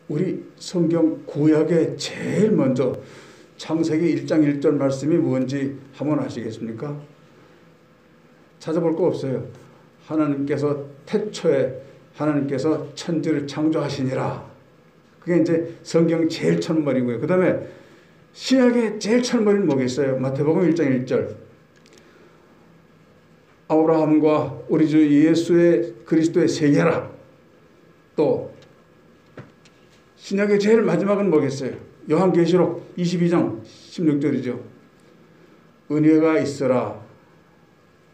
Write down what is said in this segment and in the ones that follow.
우리 성경 구약에 제일 먼저 창세기 1장 1절 말씀이 뭔지 한번 아시겠습니까? 찾아볼 거 없어요. 하나님께서 태초에 하나님께서 천지를 창조하시니라. 그게 이제 성경 제일 첫머리고요. 그 다음에 신약의 제일 첫머리는 뭐겠어요? 마태복음 1장 1절. 아브라함과 우리 주 예수의 그리스도의 세계라. 또 신약의 제일 마지막은 뭐겠어요? 요한계시록 22장 16절이죠. 은혜가 있어라.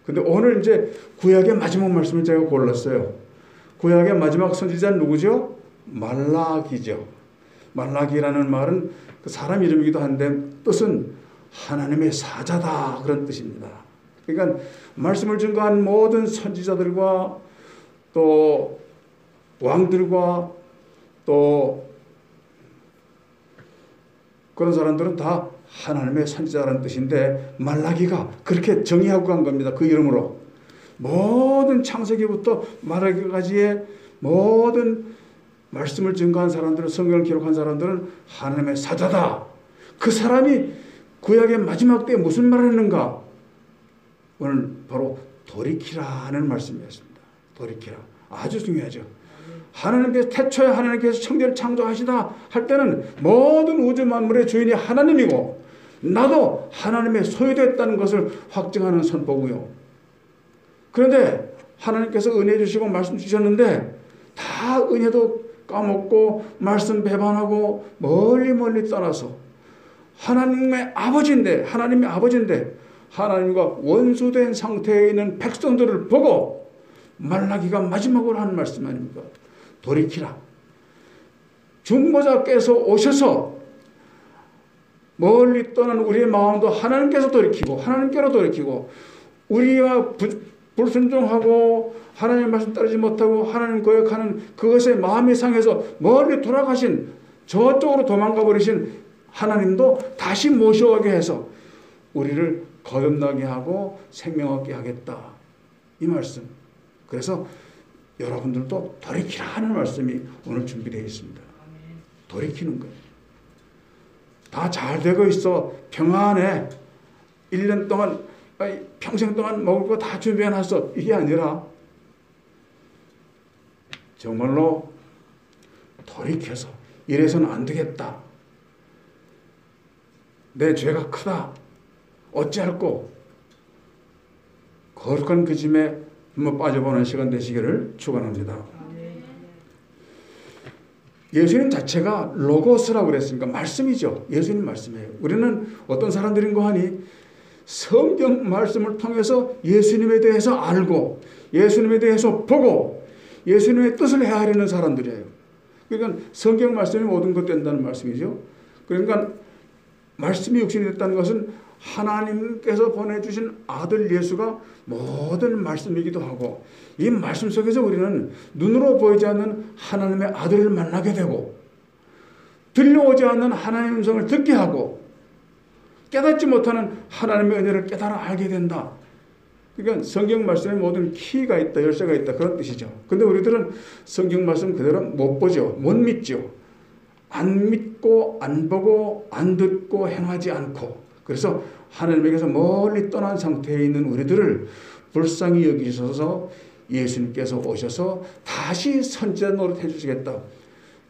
근데 오늘 이제 구약의 마지막 말씀을 제가 골랐어요. 구약의 마지막 선지자는 누구죠? 말라기죠. 말라기라는 말은 그 사람 이름이기도 한데 뜻은 하나님의 사자다 그런 뜻입니다. 그러니까 말씀을 증거한 모든 선지자들과 또 왕들과 또 그런 사람들은 다 하나님의 선지자라는 뜻인데 말라기가 그렇게 정의하고 간 겁니다. 그 이름으로. 모든 창세기부터 말라기까지의 모든 말씀을 증거한 사람들은, 성경을 기록한 사람들은 하나님의 사자다. 그 사람이 구약의 마지막 때에 무슨 말을 했는가? 오늘 바로 돌이키라는 말씀이었습니다. 돌이키라. 아주 중요하죠. 하나님께서 태초에 하나님께서 천지를 창조하시다 할 때는 모든 우주 만물의 주인이 하나님이고 나도 하나님의 소유됐다는 것을 확증하는 선포고요. 그런데 하나님께서 은혜 주시고 말씀 주셨는데 다 은혜도 까먹고 말씀 배반하고 멀리 떠나서 하나님의 아버지인데 하나님과 원수된 상태에 있는 백성들을 보고 말라기가 마지막으로 하는 말씀 아닙니까? 돌이키라. 중보자께서 오셔서 멀리 떠난 우리의 마음도 하나님께서 돌이키고 하나님께로 돌이키고 우리가 불순종하고 하나님의 말씀 따르지 못하고 하나님 거역하는 그것에 마음이 상해서 멀리 돌아가신 저쪽으로 도망가 버리신 하나님도 다시 모셔오게 해서 우리를 거듭나게 하고 생명 얻게 하겠다. 이 말씀. 그래서 여러분들도 돌이키라 하는 말씀이 오늘 준비되어 있습니다. 돌이키는 거예요. 다 잘 되고 있어. 평안해. 1년 동안 평생 동안 먹을 거 다 준비해놨어. 이게 아니라 정말로 돌이켜서 이래서는 안 되겠다. 내 죄가 크다. 어찌할꼬. 거룩한 그 짐에 한번 빠져보는 시간 되시기를 축원합니다. 예수님 자체가 로고스라고 그랬으니까 말씀이죠. 예수님 말씀이에요. 우리는 어떤 사람들인가 하니 성경 말씀을 통해서 예수님에 대해서 알고 예수님에 대해서 보고 예수님의 뜻을 헤아리는 사람들이에요. 그러니까 성경 말씀이 모든 것 된다는 말씀이죠. 그러니까 말씀이 육신이 됐다는 것은 하나님께서 보내주신 아들 예수가 모든 말씀이기도 하고 이 말씀 속에서 우리는 눈으로 보이지 않는 하나님의 아들을 만나게 되고 들려오지 않는 하나님의 음성을 듣게 하고 깨닫지 못하는 하나님의 은혜를 깨달아 알게 된다. 그러니까 성경 말씀에 모든 키가 있다, 열쇠가 있다 그런 뜻이죠. 근데 우리들은 성경 말씀 그대로 못 보죠. 못 믿죠. 안 믿고 안 보고 안 듣고 행하지 않고 그래서 하나님에게서 멀리 떠난 상태에 있는 우리들을 불쌍히 여기셔서 예수님께서 오셔서 다시 선지자 노릇 해주시겠다.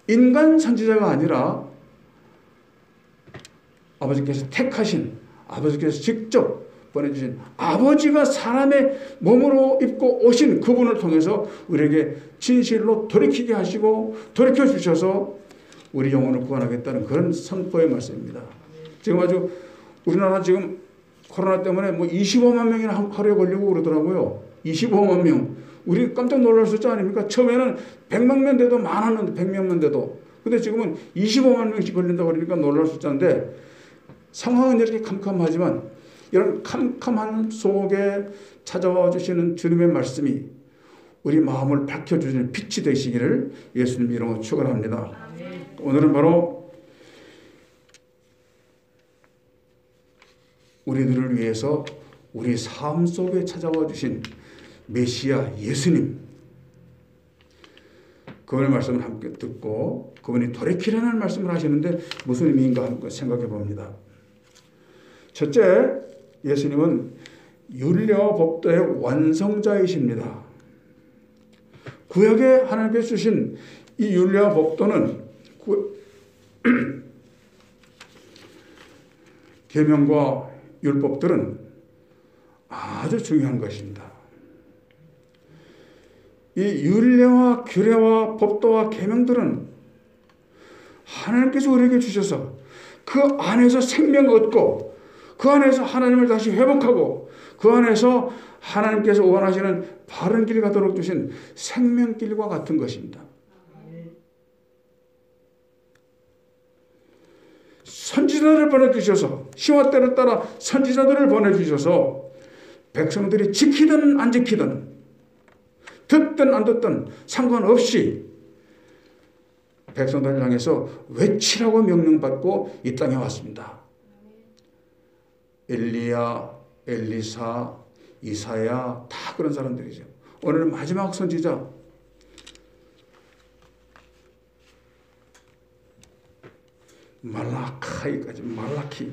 인간 선지자가 아니라 아버지께서 택하신 아버지께서 직접 보내주신 아버지가 사람의 몸으로 입고 오신 그분을 통해서 우리에게 진실로 돌이키게 하시고 돌이켜 주셔서 우리 영혼을 구원하겠다는 그런 선포의 말씀입니다. 지금 아주 우리나라 지금 코로나 때문에 뭐 25만 명이나 하루에 걸리고 그러더라고요. 25만 명. 우리 깜짝 놀랄 수 있지 않습니까? 처음에는 100만 명 돼도 많았는데 100명만 돼도. 근데 지금은 25만 명씩 걸린다고 그러니까 놀랄 수 있는데 상황은 이렇게 캄캄하지만 이런 캄캄한 속에 찾아와 주시는 주님의 말씀이 우리 마음을 밝혀주시는 빛이 되시기를 예수님 이름으로 축원합니다. 오늘은 바로 우리들을 위해서 우리 삶 속에 찾아와 주신 메시아 예수님 그분의 말씀을 함께 듣고 그분이 돌이키라는 말씀을 하시는데 무슨 의미인가 한번 생각해 봅니다. 첫째, 예수님은 율례와 법도의 완성자이십니다. 구약에 하나님께서 주신 이 율례와 법도는 계명과 율법들은 아주 중요한 것입니다. 이 율례와 규례와 법도와 계명들은 하나님께서 우리에게 주셔서 그 안에서 생명을 얻고 그 안에서 하나님을 다시 회복하고 그 안에서 하나님께서 원하시는 바른 길 가도록 주신 생명길과 같은 것입니다. 선지자들을 보내주셔서 시와 때를 따라 선지자들을 보내주셔서 백성들이 지키든 안 지키든 듣든 안 듣든 상관없이 백성들을 향해서 외치라고 명령받고 이 땅에 왔습니다. 엘리야, 엘리사, 이사야 다 그런 사람들이죠. 오늘은 마지막 선지자 말라카이까지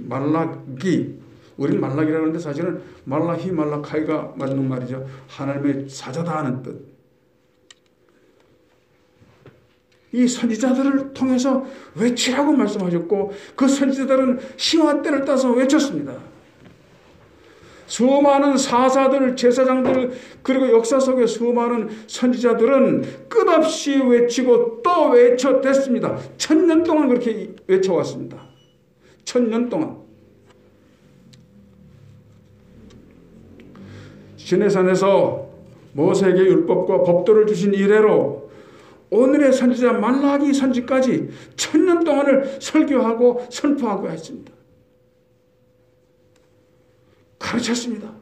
말라기 우리는 말라기라고 하는데 사실은 말라히 말라카이가 맞는 말이죠. 하나님의 사자다 하는 뜻. 이 선지자들을 통해서 외치라고 말씀하셨고 그 선지자들은 시와 때를 따서 외쳤습니다. 수많은 사사들, 제사장들 그리고 역사 속의 수많은 선지자들은 끝없이 외치고 또 외쳐댔습니다. 1000년 동안 그렇게 외쳐왔습니다. 1000년 동안. 시내산에서 모세에게 율법과 법도를 주신 이래로 오늘의 선지자 말라기 선지까지 1000년 동안을 설교하고 선포하고 했습니다. 가르쳤습니다.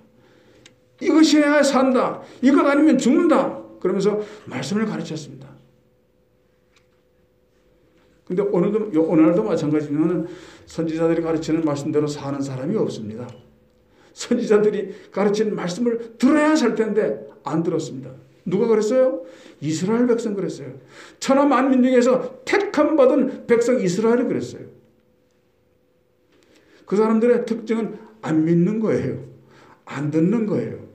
이것이 해야 산다. 이것 아니면 죽는다. 그러면서 말씀을 가르쳤습니다. 근데 오늘도 마찬가지지만 선지자들이 가르치는 말씀대로 사는 사람이 없습니다. 선지자들이 가르치는 말씀을 들어야 살 텐데 안 들었습니다. 누가 그랬어요? 이스라엘 백성 그랬어요. 천하 만민 중에서 택함 받은 백성 이스라엘이 그랬어요. 그 사람들의 특징은 안 믿는 거예요. 안 듣는 거예요.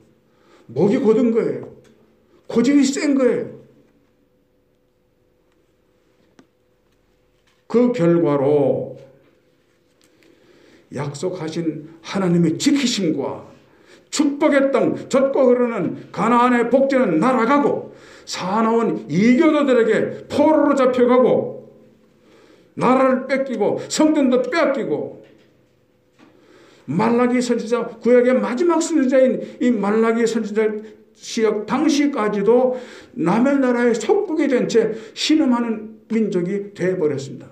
목이 곧은 거예요. 고집이 센 거예요. 그 결과로 약속하신 하나님의 지키심과 축복의 땅, 젖과 흐르는 가나안의 복지는 날아가고 사나운 이교도들에게 포로로 잡혀가고 나라를 뺏기고 성전도 빼앗기고 말라기 선지자 구약의 마지막 선지자인 이 말라기 선지자 시역 당시까지도 남의 나라에 속국이 된 채 신음하는 민족이 되어버렸습니다.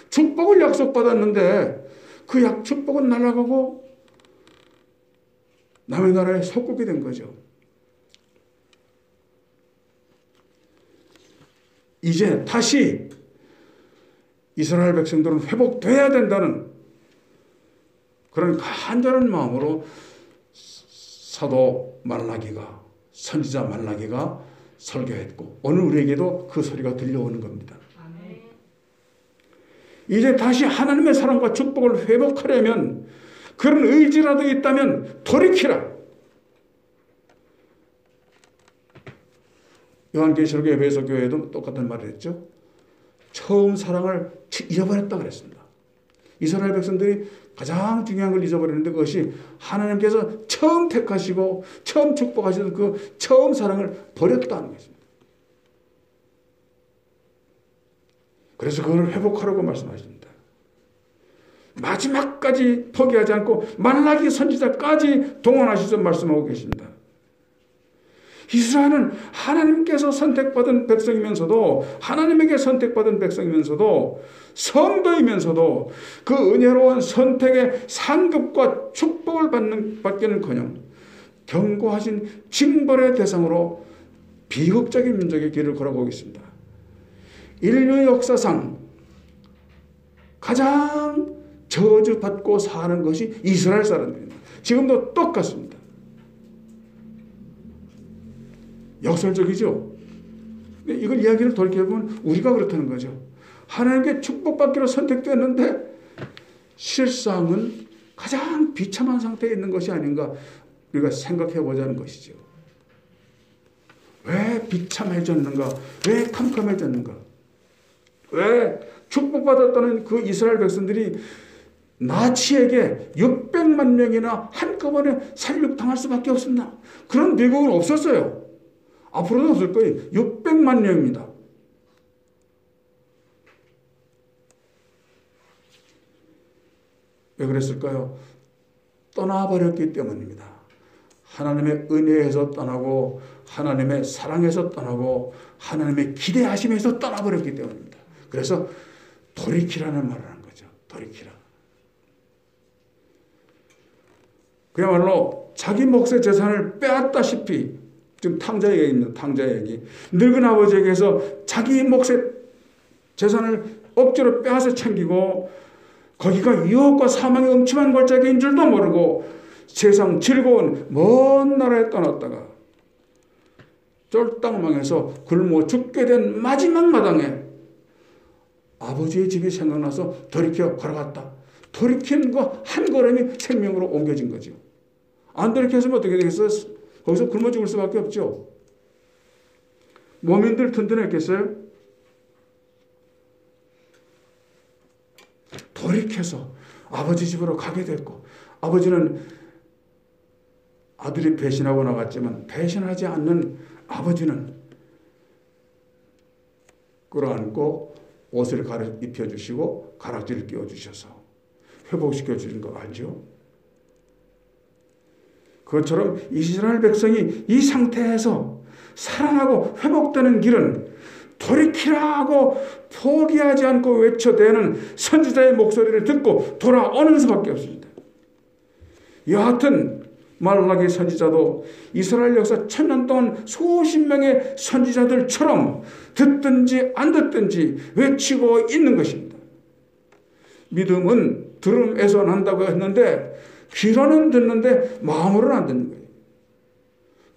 축복을 약속받았는데 그 축복은 날아가고 남의 나라에 속국이 된 거죠. 이제 다시 이스라엘 백성들은 회복돼야 된다는 그런 간절한 마음으로 사도 말라기가 선지자 말라기가 설교했고 오늘 우리에게도 그 소리가 들려오는 겁니다. 이제 다시 하나님의 사랑과 축복을 회복하려면 그런 의지라도 있다면 돌이키라. 요한계시록 에베소 교회도 똑같은 말을 했죠. 처음 사랑을 잊어버렸다 그랬습니다. 이스라엘 백성들이 가장 중요한 걸 잊어버리는데 그것이 하나님께서 처음 택하시고 처음 축복하시던 그 처음 사랑을 버렸다는 것입니다. 그래서 그걸 회복하라고 말씀하십니다. 마지막까지 포기하지 않고 말라기 선지자까지 동원하셔서 말씀하고 계십니다. 이스라엘은 하나님께서 선택받은 백성이면서도 하나님에게 선택받은 백성이면서도 성도이면서도 그 은혜로운 선택의 상급과 축복을 받기는커녕 경고하신 징벌의 대상으로 비극적인 민족의 길을 걸어가고 있습니다. 인류 역사상 가장 저주받고 사는 것이 이스라엘 사람들입니다. 지금도 똑같습니다. 역설적이죠. 이걸 이야기를 돌이켜보면 우리가 그렇다는 거죠. 하나님께 축복받기로 선택되었는데 실상은 가장 비참한 상태에 있는 것이 아닌가 우리가 생각해 보자는 것이죠. 왜 비참해졌는가? 왜 캄캄해졌는가? 왜 축복받았다는 그 이스라엘 백성들이 나치에게 600만 명이나 한꺼번에 살육당할 수밖에 없습니다. 그런 미국은 없었어요. 앞으로도 없을 거예요. 600만 명입니다. 왜 그랬을까요? 떠나버렸기 때문입니다. 하나님의 은혜에서 떠나고 하나님의 사랑에서 떠나고 하나님의 기대하심에서 떠나버렸기 때문입니다. 그래서 돌이키라는 말을 한 거죠. 돌이키라. 그야말로 자기 몫의 재산을 빼앗다시피, 지금 탕자 얘기입니다. 탕자 얘기. 늙은 아버지에게서 자기 몫의 재산을 억지로 빼앗아 챙기고 거기가 유혹과 사망의 음침한 골짜기인 줄도 모르고 세상 즐거운 먼 나라에 떠났다가 쫄딱망해서 굶어 죽게 된 마지막 마당에 아버지의 집이 생각나서 돌이켜 걸어갔다. 돌이킨 거 한 걸음이 생명으로 옮겨진 거죠. 안 돌이켰으면 어떻게 되겠어요? 거기서 굶어 죽을 수밖에 없죠. 몸인들 든든했겠어요? 돌이켜서 아버지 집으로 가게 됐고, 아버지는 아들이 배신하고 나갔지만 배신하지 않는 아버지는 끌어안고 옷을 입혀주시고 가락지를 끼워주셔서 회복시켜 주신 거 알죠? 그것처럼 이스라엘 백성이 이 상태에서 살아나고 회복되는 길은 돌이키라고 포기하지 않고 외쳐대는 선지자의 목소리를 듣고 돌아오는 수밖에 없습니다. 여하튼 말라기 선지자도 이스라엘 역사 1000년 동안 수십 명의 선지자들처럼 듣든지 안 듣든지 외치고 있는 것입니다. 믿음은 들음에서 난다고 했는데 귀로는 듣는데 마음으로는 안 듣는 거예요.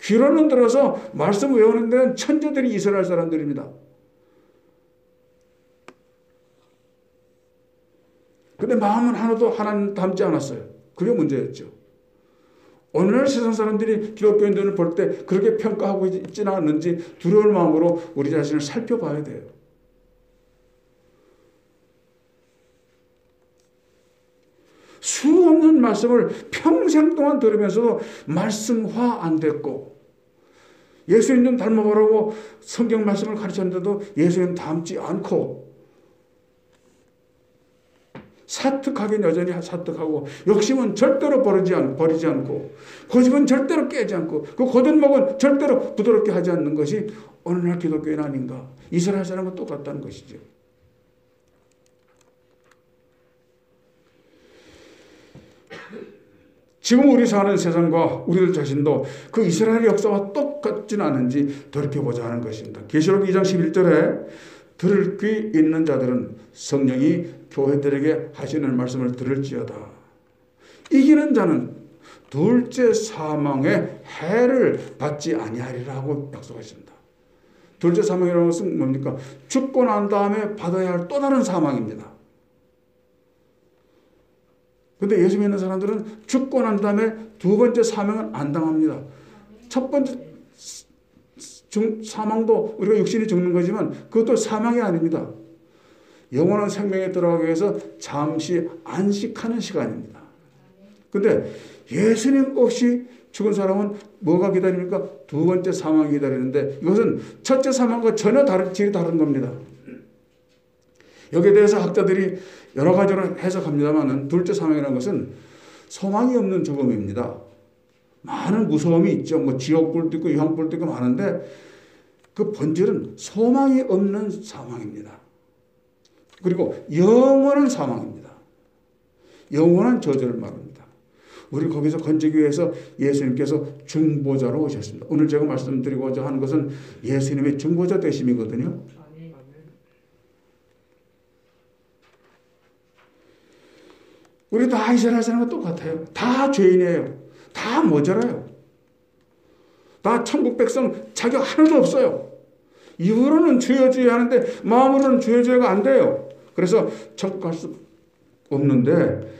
귀로는 들어서 말씀 외우는 데는 천재들이 이스라엘 사람들입니다. 근데 마음은 하나도 하나님 닮지 않았어요. 그게 문제였죠. 오늘날 세상 사람들이 기독교인들을 볼 때 그렇게 평가하고 있지는 않는지 두려울 마음으로 우리 자신을 살펴봐야 돼요. 수없는 말씀을 평생 동안 들으면서도 말씀화 안 됐고, 예수님 좀 닮아보라고 성경 말씀을 가르쳤는데도 예수님 닮지 않고, 사특하긴 여전히 사특하고, 욕심은 절대로 버리지 않고, 고집은 절대로 깨지 않고, 그 거듭먹은 절대로 부드럽게 하지 않는 것이 오늘날 기독교인 아닌가. 이스라엘 사람과 똑같다는 것이죠. 지금 우리 사는 세상과 우리들 자신도 그 이스라엘의 역사와 똑같지는 않은지 돌이켜보자 하는 것입니다. 계시록 2장 11절에 들을 귀 있는 자들은 성령이 교회들에게 하시는 말씀을 들을지어다. 이기는 자는 둘째 사망의 해를 받지 아니하리라고 약속하십니다. 둘째 사망이라는 것은 뭡니까? 죽고 난 다음에 받아야 할 또 다른 사망입니다. 근데 예수 믿는 사람들은 죽고 난 다음에 두 번째 사망은 안 당합니다. 첫 번째 사망도 우리가 육신이 죽는 거지만 그것도 사망이 아닙니다. 영원한 생명에 들어가기 위해서 잠시 안식하는 시간입니다. 근데 예수님 없이 죽은 사람은 뭐가 기다립니까? 두 번째 사망이 기다리는데 이것은 첫째 사망과 전혀 질이 다른 겁니다. 여기에 대해서 학자들이 여러 가지로 해석합니다만 둘째 사망이라는 것은 소망이 없는 죽음입니다. 많은 무서움이 있죠. 뭐 지옥불도 있고 유황불도 있고 많은데 그 본질은 소망이 없는 사망입니다. 그리고 영원한 사망입니다. 영원한 저주를 말합니다. 우리 거기서 건지기 위해서 예수님께서 중보자로 오셨습니다. 오늘 제가 말씀드리고자 하는 것은 예수님의 중보자 되심이거든요. 우리 다 이스라엘 사람과 똑같아요. 다 죄인이에요. 다 모자라요. 다 천국 백성 자격 하나도 없어요. 입으로는 주여 주여 하는데 마음으로는 주여 주여가 안 돼요. 그래서 천국 갈 수 없는데,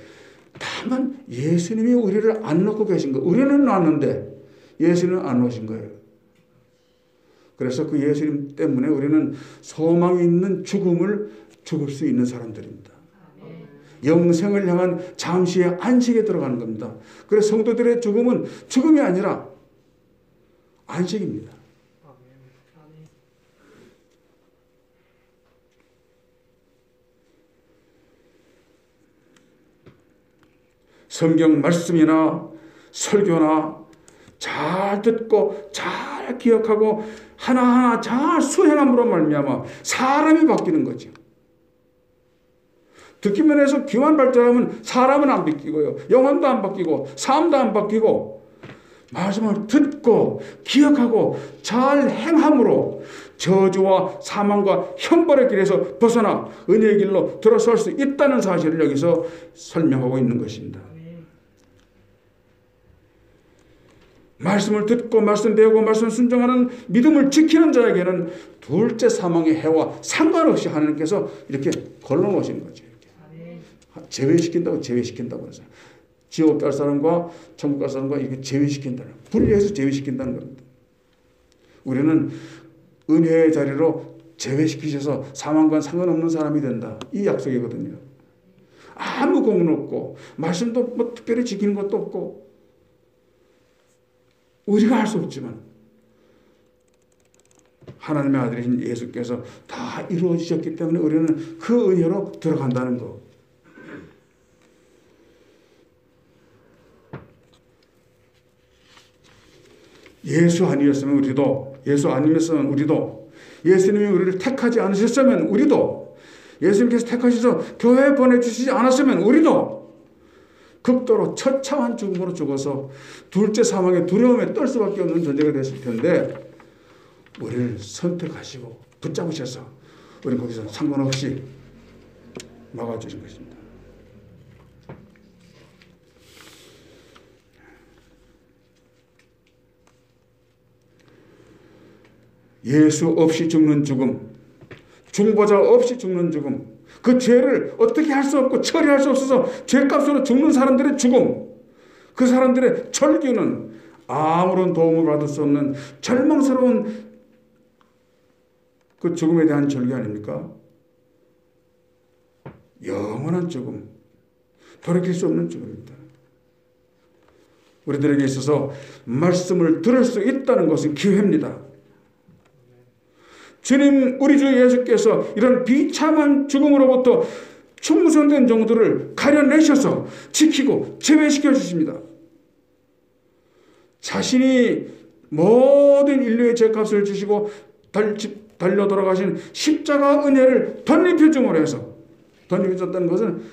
다만 예수님이 우리를 안 넣고 계신 거. 우리는 놨는데 예수님은 안 오신 거예요. 그래서 그 예수님 때문에 우리는 소망이 있는 죽음을 죽을 수 있는 사람들입니다. 영생을 향한 잠시의 안식에 들어가는 겁니다. 그래서 성도들의 죽음은 죽음이 아니라 안식입니다. 성경 말씀이나 설교나 잘 듣고 잘 기억하고 하나하나 잘 수행함으로 말미암아 사람이 바뀌는 거죠. 듣기만 해서 귀만 발달하면 사람은 안 바뀌고요. 영혼도 안 바뀌고 삶도 안 바뀌고, 말씀을 듣고 기억하고 잘 행함으로 저주와 사망과 형벌의 길에서 벗어나 은혜의 길로 들어설 수 있다는 사실을 여기서 설명하고 있는 것입니다. 말씀을 듣고 말씀 배우고 말씀 순종하는 믿음을 지키는 자에게는 둘째 사망의 해와 상관없이 하나님께서 이렇게 걸러놓으신 거죠. 이렇게. 제외시킨다고 해서 지옥 갈 사람과 천국 갈 사람과 이렇게 제외시킨다는, 분리해서 제외시킨다는 겁니다. 우리는 은혜의 자리로 제외시키셔서 사망과 상관없는 사람이 된다, 이 약속이거든요. 아무 공은 없고 말씀도 뭐 특별히 지키는 것도 없고 우리가 할 수 없지만 하나님의 아들이신 예수께서 다 이루어지셨기 때문에 우리는 그 은혜로 들어간다는 것. 예수 아니었으면 우리도, 예수 아니었으면 우리도, 예수님이 우리를 택하지 않으셨으면 우리도, 예수님께서 택하셔서 교회에 보내주시지 않았으면 우리도 극도로 처참한 죽음으로 죽어서 둘째 사망의 두려움에 떨 수밖에 없는 존재가 됐을 텐데, 우리를 선택하시고 붙잡으셔서 우리는 거기서 상관없이 막아주신 것입니다. 예수 없이 죽는 죽음, 중보자 없이 죽는 죽음, 그 죄를 어떻게 할 수 없고 처리할 수 없어서 죄값으로 죽는 사람들의 죽음, 그 사람들의 절규는 아무런 도움을 받을 수 없는 절망스러운 그 죽음에 대한 절규 아닙니까? 영원한 죽음, 돌이킬 수 없는 죽음입니다. 우리들에게 있어서 말씀을 들을 수 있다는 것은 기회입니다. 주님, 우리 주 예수께서 이런 비참한 죽음으로부터 충성된 종들을 가려내셔서 지키고 제외시켜 주십니다. 자신이 모든 인류의 죄값을 주시고 달려 돌아가신 십자가 은혜를 덧입혀 줌으로 해서, 덧입혀 줬다는 것은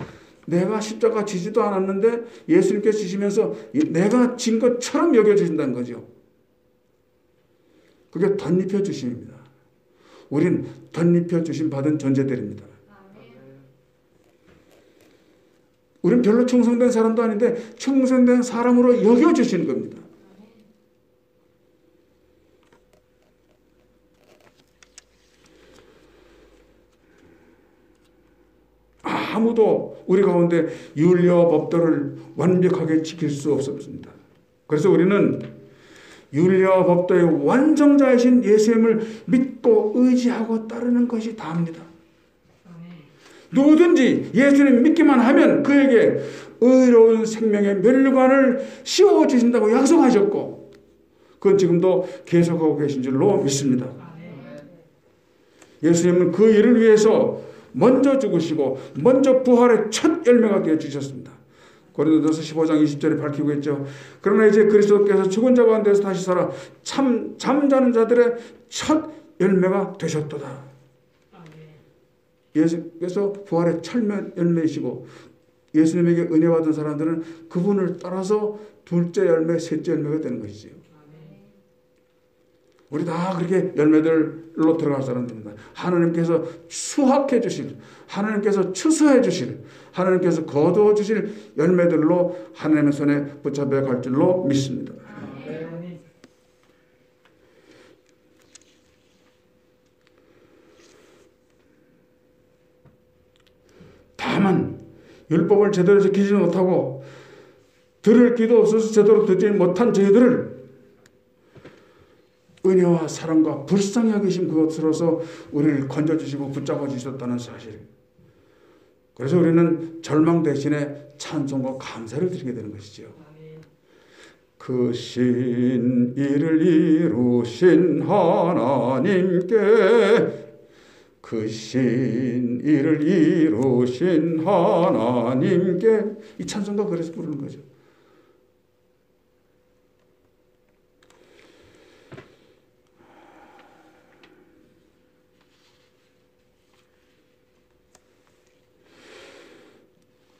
내가 십자가 지지도 않았는데 예수님께서 지시면서 내가 진 것처럼 여겨주신다는 거죠. 그게 덧입혀 주심입니다. 우린 덧입혀 주심 받은 존재들입니다. 우린 별로 충성된 사람도 아닌데 충성된 사람으로 여겨주시는 겁니다. 아무도 우리 가운데 윤리와 법도를 완벽하게 지킬 수 없습니다. 그래서 우리는 윤리와 법도의 완성자이신 예수님을 믿고 의지하고 따르는 것이 다입니다. 누구든지 예수님 믿기만 하면 그에게 의로운 생명의 면류관을 씌워주신다고 약속하셨고, 그건 지금도 계속하고 계신 줄로 믿습니다. 예수님은 그 일을 위해서 먼저 죽으시고 먼저 부활의 첫 열매가 되어주셨습니다. 고린도전서 15장 20절에 밝히고 있죠. 그러나 이제 그리스도께서 죽은 자 가운데서 다시 살아 잠자는 자들의 첫 열매가 되셨도다. 예수께서 부활의 첫 열매이시고 예수님에게 은혜 받은 사람들은 그분을 따라서 둘째 열매, 셋째 열매가 되는 것이지요. 우리 다 그렇게 열매들로 들어갈 사람들입니다. 하나님께서 수확해 주실, 하나님께서 추수해 주실, 하나님께서 거두어 주실 열매들로 하나님의 손에 붙잡혀 갈 줄로 믿습니다. 다만 율법을 제대로 지키지 못하고 들을 귀도 없어서 제대로 듣지 못한 저희들을 은혜와 사랑과 불쌍히 여기심 그것으로서 우리를 건져주시고 붙잡아 주셨다는 사실. 그래서 우리는 절망 대신에 찬송과 감사를 드리게 되는 것이죠. 그 신 일을 이루신 하나님께, 그 신 일을 이루신 하나님께, 이 찬송가 그래서 부르는 거죠.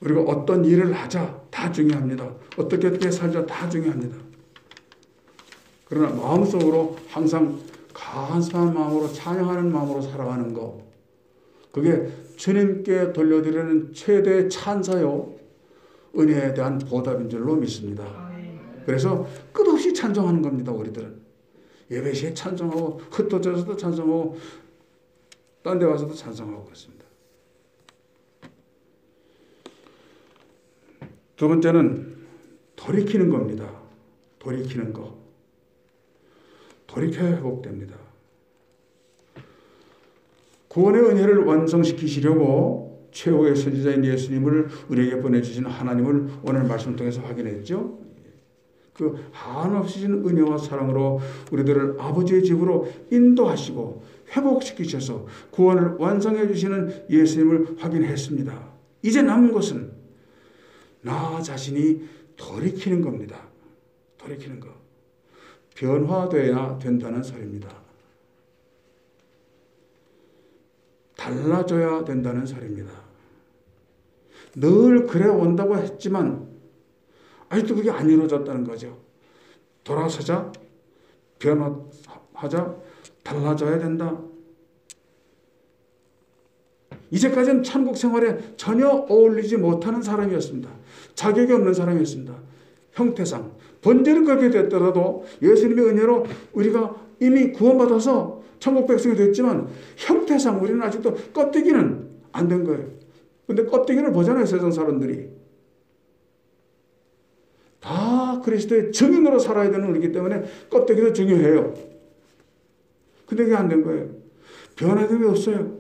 우리가 어떤 일을 하자 다 중요합니다. 어떻게 살자 다 중요합니다. 그러나 마음속으로 항상 간절한 마음으로 찬양하는 마음으로 살아가는 것, 그게 주님께 돌려드리는 최대의 찬사요 은혜에 대한 보답인 줄로 믿습니다. 그래서 끝없이 찬송하는 겁니다. 우리들은 예배 시에 찬송하고 흩어져서도 찬송하고 딴 데 가서도 찬송하고 그렇습니다. 두 번째는 돌이키는 겁니다. 돌이키는 거. 돌이켜야 회복됩니다. 구원의 은혜를 완성시키시려고 최후의 선지자인 예수님을 우리에게 보내주신 하나님을 오늘 말씀을 통해서 확인했죠. 그 한없으신 은혜와 사랑으로 우리들을 아버지의 집으로 인도하시고 회복시키셔서 구원을 완성해 주시는 예수님을 확인했습니다. 이제 남은 것은 나 자신이 돌이키는 겁니다. 돌이키는 거. 변화되어야 된다는 소리입니다. 달라져야 된다는 소리입니다. 늘 그래 온다고 했지만 아직도 그게 안 이루어졌다는 거죠. 돌아서자, 변화하자, 달라져야 된다. 이제까지는 천국 생활에 전혀 어울리지 못하는 사람이었습니다. 자격이 없는 사람이었습니다. 형태상. 본질은 그렇게 됐더라도 예수님의 은혜로 우리가 이미 구원받아서 천국 백성이 됐지만 형태상 우리는 아직도 껍데기는 안 된 거예요. 근데 껍데기를 보잖아요. 세상 사람들이. 다 그리스도의 증인으로 살아야 되는 우리이기 때문에 껍데기도 중요해요. 근데 그게 안 된 거예요. 변화된 게 없어요.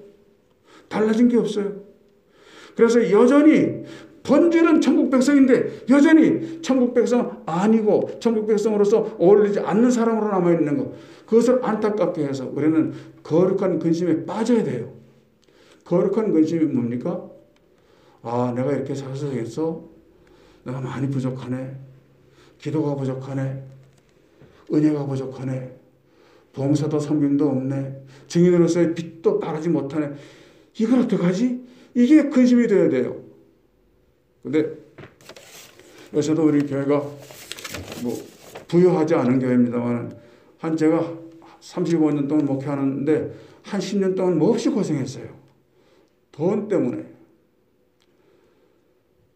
달라진 게 없어요. 그래서 여전히 본질은 천국 백성인데 여전히 천국 백성 아니고 천국 백성으로서 어울리지 않는 사람으로 남아있는 것, 그것을 안타깝게 해서 우리는 거룩한 근심에 빠져야 돼요. 거룩한 근심이 뭡니까? 아, 내가 이렇게 살아서 되겠어? 내가 많이 부족하네. 기도가 부족하네. 은혜가 부족하네. 봉사도 섬김도 없네. 증인으로서의 빛도 따르지 못하네. 이걸 어떡하지? 이게 근심이 되어야 돼요. 근데 요새도 우리 교회가 뭐 부유하지 않은 교회입니다만 한 제가 35년 동안 목회하는데 한 10년 동안 몹시 고생했어요. 돈 때문에.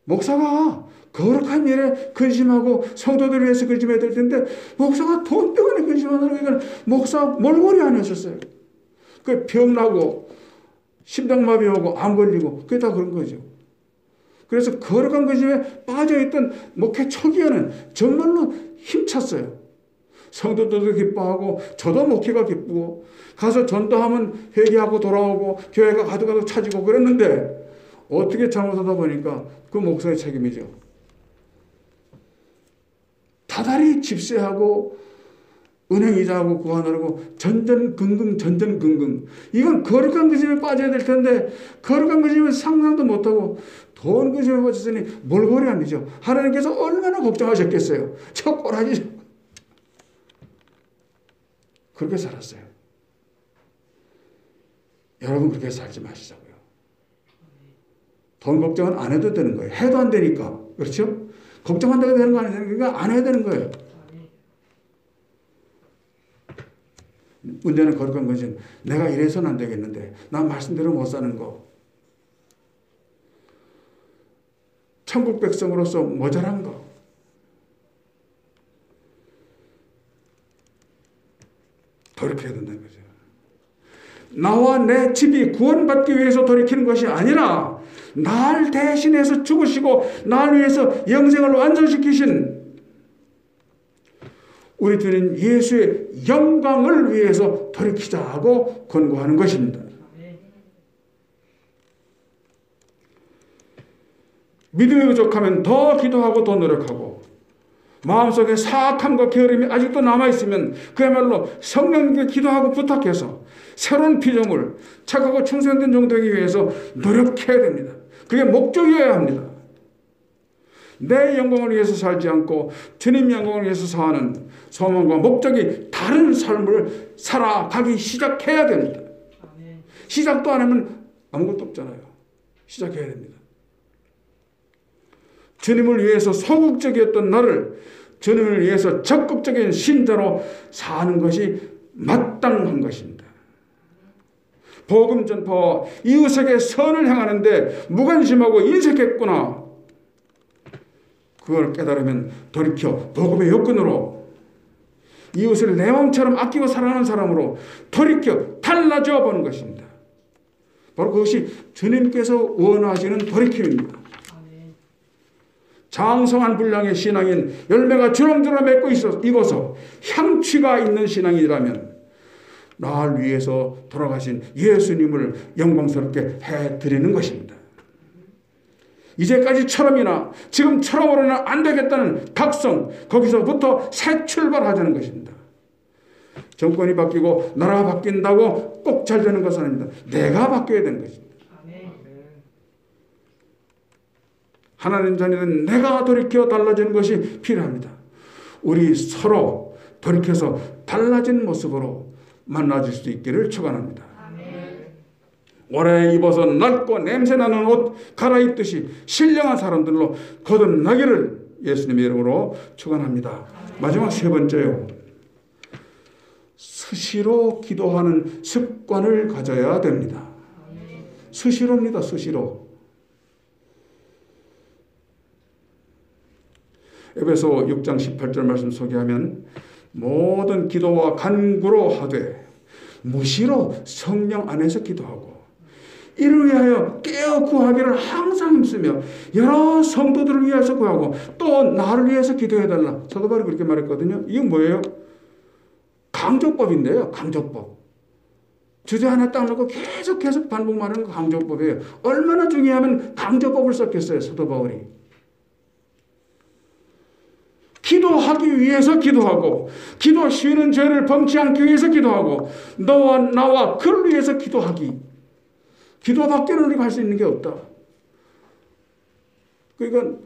목사가 거룩한 일에 근심하고 성도들을 위해서 근심해야 될 텐데 목사가 돈 때문에 근심하는 거 목사 몰골이 아니었어요. 그 병나고 심장마비 오고 암 걸리고 그게 다 그런 거죠. 그래서 거룩한 근심에 빠져있던 목회 초기에는 정말로 힘찼어요. 성도들도 기뻐하고 저도 목회가 기쁘고 가서 전도하면 회개하고 돌아오고 교회가 가득가득 차지고 그랬는데 어떻게 잘못하다 보니까 그 목사의 책임이죠. 다달이 집세하고 은행 이자하고 구하느라고 전전긍긍. 이건 거룩한 근심에 빠져야 될 텐데 거룩한 근심은 상상도 못하고 돈 근심에 빠졌으니 몰골이 아니죠. 하나님께서 얼마나 걱정하셨겠어요. 저 꼬라지. 그렇게 살았어요. 여러분 그렇게 살지 마시자고요. 돈 걱정은 안 해도 되는 거예요. 해도 안 되니까. 그렇죠? 걱정한다고 되는 거 아니니까 안 해야 되는 거예요. 문제는 거룩한 것은 내가 이래서는 안 되겠는데 난 말씀대로 못 사는 거. 천국 백성으로서 모자란 거. 돌이켜야 된다는 거죠. 나와 내 집이 구원받기 위해서 돌이키는 것이 아니라 날 대신해서 죽으시고 날 위해서 영생을 완전시키신 우리 주님 예수의 영광을 위해서 돌이키자고 권고하는 것입니다. 믿음이 부족하면 더 기도하고 더 노력하고 마음속에 사악함과 게으름이 아직도 남아있으면 그야말로 성령님께 기도하고 부탁해서 새로운 피조물, 착하고 충성된 종 되기 위해서 노력해야 됩니다. 그게 목적이어야 합니다. 내 영광을 위해서 살지 않고 주님 영광을 위해서 사는 소망과 목적이 다른 삶을 살아가기 시작해야 됩니다. 시작도 안 하면 아무것도 없잖아요. 시작해야 됩니다. 주님을 위해서 소극적이었던 나를 주님을 위해서 적극적인 신자로 사는 것이 마땅한 것입니다. 복음 전파와 이웃에게 선을 행하는데 무관심하고 인색했구나. 그걸 깨달으면 돌이켜 복음의 여건으로 이웃을 내 마음처럼 아끼고 사랑하는 사람으로 돌이켜 달라져 보는 것입니다. 바로 그것이 주님께서 원하시는 돌이킴입니다. 장성한 분량의 신앙인 열매가 주렁주렁 맺고 익어서 향취가 있는 신앙이라면 나를 위해서 돌아가신 예수님을 영광스럽게 해드리는 것입니다. 이제까지처럼이나 지금처럼으로는 안 되겠다는 각성, 거기서부터 새 출발하자는 것입니다. 정권이 바뀌고 나라가 바뀐다고 꼭 잘 되는 것은 아닙니다. 내가 바뀌어야 되는 것입니다. 하나님 자녀는 내가 돌이켜 달라지는 것이 필요합니다. 우리 서로 돌이켜서 달라진 모습으로 만나줄 수 있기를 축원합니다. 오래 입어서 낡고 냄새나는 옷 갈아입듯이 신령한 사람들로 거듭나기를 예수님의 이름으로 축원합니다. 마지막 세 번째요. 수시로 기도하는 습관을 가져야 됩니다. 수시로입니다. 수시로. 에베소 6장 18절 말씀 소개하면 모든 기도와 간구로 하되 무시로 성령 안에서 기도하고 이를 위하여 깨어 구하기를 항상 힘쓰며 여러 성도들을 위해서 구하고 또 나를 위해서 기도해달라. 사도 바울이 그렇게 말했거든요. 이게 뭐예요? 강조법인데요. 강조법. 주제 하나 딱 놓고 계속 반복하는 거 강조법이에요. 얼마나 중요하면 강조법을 썼겠어요. 사도 바울이. 기도하기 위해서 기도하고 기도 쉬는 죄를 범치 않기 위해서 기도하고 너와 나와 그를 위해서 기도하기. 기도밖에는 우리가 할 수 있는 게 없다. 그러니까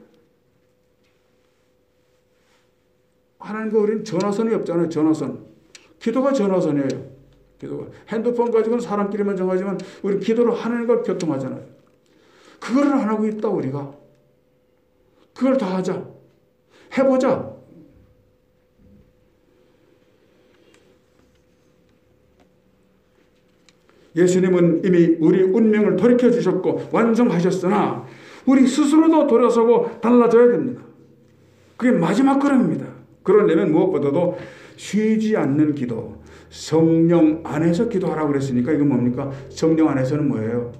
하나님과 우리는 전화선이 없잖아요. 전화선. 기도가 전화선이에요. 기도가. 핸드폰 가지고는 사람끼리만 정하지만 우리 기도로 하나님과 교통하잖아요. 그걸 안 하고 있다 우리가. 그걸 다 하자. 해보자. 예수님은 이미 우리 운명을 돌이켜 주셨고 완성하셨으나 우리 스스로도 돌아서고 달라져야 됩니다. 그게 마지막 걸음입니다. 그러려면 무엇보다도 쉬지 않는 기도, 성령 안에서 기도하라고 그랬으니까 이건 뭡니까? 성령 안에서는 뭐예요?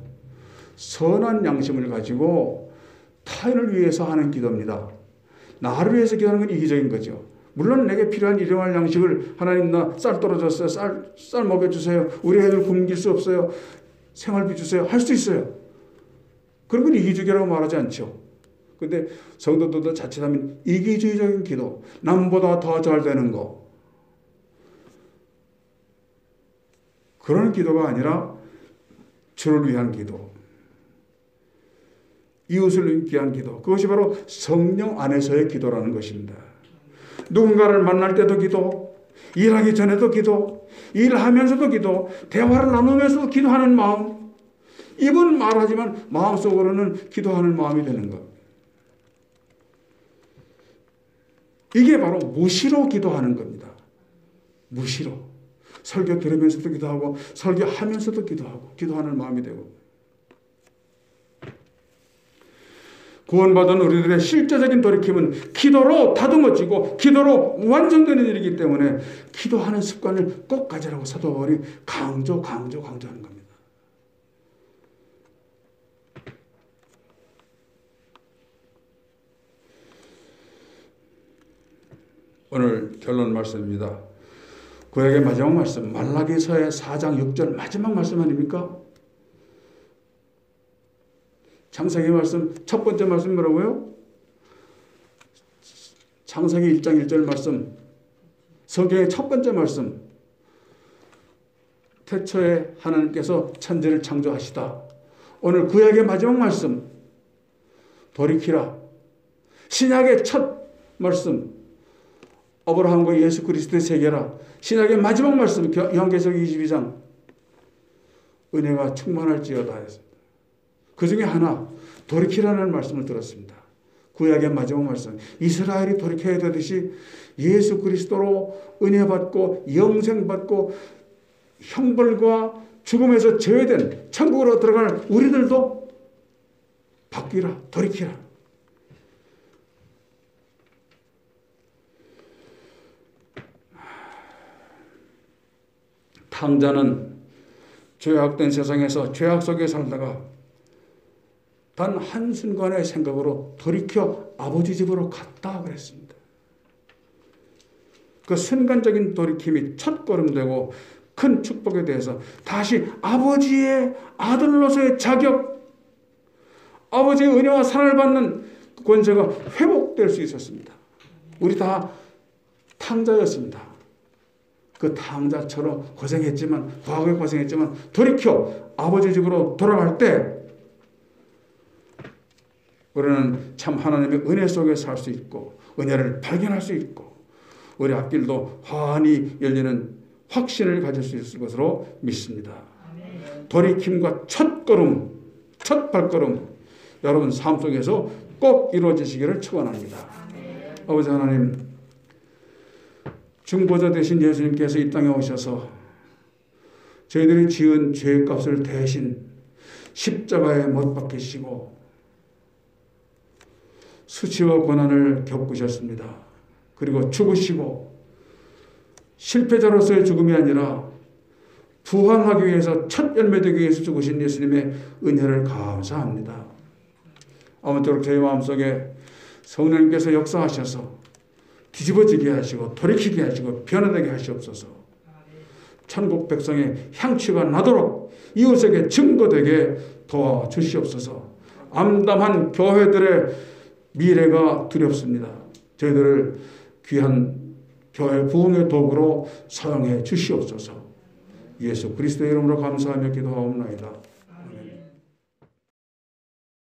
선한 양심을 가지고 타인을 위해서 하는 기도입니다. 나를 위해서 기도하는 건 이기적인 거죠. 물론 내게 필요한 일용할 양식을 하나님 나 쌀 떨어졌어요. 쌀 먹여주세요. 우리 애들 굶길 수 없어요. 생활비 주세요. 할 수 있어요. 그런 건 이기주의라고 말하지 않죠. 그런데 성도들도 자칫하면 이기주의적인 기도, 남보다 더 잘 되는 거. 그런 기도가 아니라 주를 위한 기도. 이웃을 위한 기도. 그것이 바로 성령 안에서의 기도라는 것입니다. 누군가를 만날 때도 기도, 일하기 전에도 기도, 일하면서도 기도, 대화를 나누면서도 기도하는 마음. 입은 말하지만 마음속으로는 기도하는 마음이 되는 것. 이게 바로 무시로 기도하는 겁니다. 무시로. 설교 들으면서도 기도하고 설교하면서도 기도하고 기도하는 마음이 되고 구원받은 우리들의 실제적인 돌이킴은 기도로 다듬어지고 기도로 완성되는 일이기 때문에 기도하는 습관을 꼭 가지라고 사도 바울이 강조하는 겁니다. 오늘 결론 말씀입니다. 구약의 마지막 말씀, 말라기서의 4장 6절 마지막 말씀 아닙니까? 창세기 말씀 첫 번째 말씀 뭐라고요? 창세기 1장 1절 말씀, 성경의 첫 번째 말씀, 태초에 하나님께서 천지를 창조하시다. 오늘 구약의 마지막 말씀, 돌이키라. 신약의 첫 말씀, 아브라함과 예수 그리스도의 세계라. 신약의 마지막 말씀, 요한계시록 22장, 은혜가 충만할지어다 했습니다. 그 중에 하나, 돌이키라는 말씀을 들었습니다. 구약의 마지막 말씀, 이스라엘이 돌이켜야 되듯이 예수 그리스도로 은혜 받고 영생 받고 형벌과 죽음에서 제외된 천국으로 들어갈 우리들도 바뀌라, 돌이키라. 탕자는 죄악된 세상에서 죄악 속에 살다가 단 한순간의 생각으로 돌이켜 아버지 집으로 갔다 그랬습니다. 그 순간적인 돌이킴이 첫걸음 되고 큰 축복에 대해서 다시 아버지의 아들로서의 자격, 아버지의 은혜와 사랑을 받는 권세가 회복될 수 있었습니다. 우리 다 탕자였습니다. 그 탕자처럼 고생했지만, 과거에 고생했지만 돌이켜 아버지 집으로 돌아갈 때 우리는 참 하나님의 은혜 속에 살 수 있고 은혜를 발견할 수 있고 우리 앞길도 환히 열리는 확신을 가질 수 있을 것으로 믿습니다. 돌이킴과 첫 발걸음 여러분 삶 속에서 꼭 이루어지시기를 축원합니다. 아버지 하나님, 중보자 되신 예수님께서 이 땅에 오셔서 저희들이 지은 죄값을 대신 십자가에 못 박히시고 수치와 고난을 겪으셨습니다. 그리고 죽으시고 실패자로서의 죽음이 아니라 부활하기 위해서 첫 열매되기 위해서 죽으신 예수님의 은혜를 감사합니다. 아무쪼록 저희 마음속에 성령님께서 역사하셔서 뒤집어지게 하시고 돌이키게 하시고 변화되게 하시옵소서. 천국 백성의 향취가 나도록 이웃에게 증거되게 도와주시옵소서. 암담한 교회들의 미래가 두렵습니다. 저희들을 귀한 교회 부흥의 도구로 사용해 주시옵소서. 예수 그리스도의 이름으로 감사하며 기도하옵나이다.